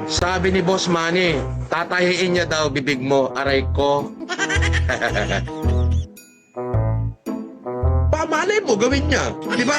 Sabi ni Boss Manny, tatahiin niya daw bibig mo, aray ko. Pamalay mo, gawin niya. Di ba?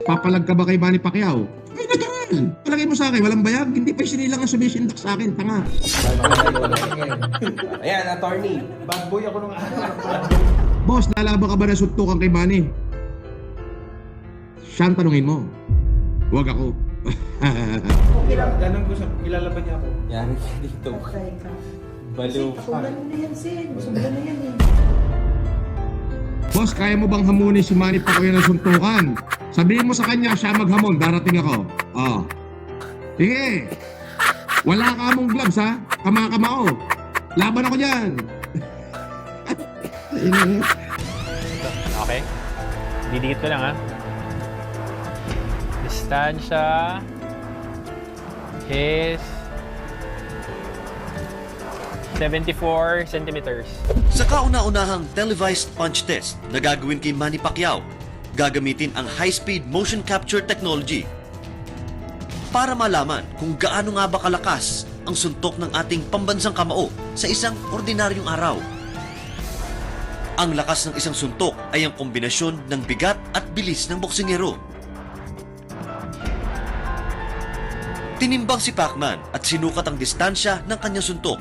Papalag ka ba kay Manny Pacquiao? Ay, nagal! Palagay mo sa akin, walang bayag. Hindi pa sinilang ang sumisindak sa akin, tanga. Ayan, attorney. Bad boy ako nung araw. Boss, nalaban ka ba na suntukan kay Manny? Siya ang tanungin mo. Huwag ako. Ganun ko sa kilala ba niya ako? Yan, dito. Okay ka. Baliw. Sobrang na yan, Sin. Sobrang na yan eh. Boss, kaya mo bang hamunin si Manny Pacquiao ng suntukan? Sabihin mo sa kanya, siya maghamon, darating ako. Oh. Sige. Wala ka among gloves, ha? Kama-kamao. Laban ako dyan. Okay. Didikit ko lang ha. Distansya is 74 centimeters. Sa kauna-unahang televised punch test na gagawin kay Manny Pacquiao, gagamitin ang high-speed motion capture technology para malaman kung gaano nga ba kalakas ang suntok ng ating pambansang kamao sa isang ordinaryong araw. Ang lakas ng isang suntok ay ang kombinasyon ng bigat at bilis ng boksingero. Tinimbang si Pacman at sinukat ang distansya ng kanyang suntok.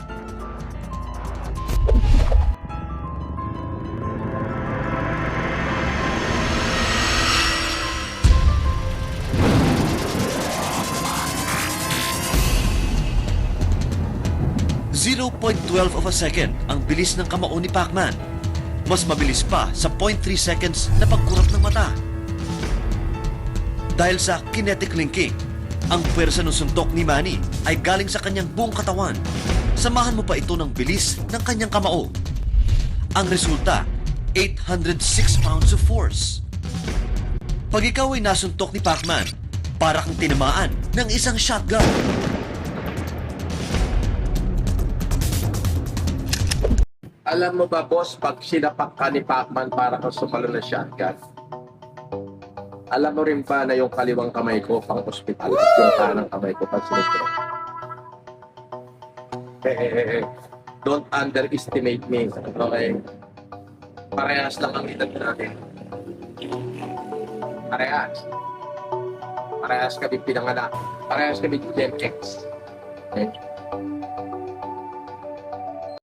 .12 of a second ang bilis ng kamao ni Pacman. Mas mabilis pa sa 0.3 seconds na pagkurap ng mata. Dahil sa kinetic linking, ang pwersa ng suntok ni Manny ay galing sa kanyang buong katawan. Samahan mo pa ito ng bilis ng kanyang kamao. Ang resulta, 806 pounds of force. Pag ikaw ay nasuntok ni Pacman, para kang tinamaan ng isang shotgun. Alam mo ba, boss, pag sinapak ka ni Pacman para kang sumalo ng shotgun, alam mo rin ba na yung kaliwang kamay ko pang ospital at yung kanang kamay ko pang sinipro? Don't underestimate me, okay? Parehas lang ang edad natin. Parehas. Parehas kami pinanganak. Parehas kami Gen X. Okay?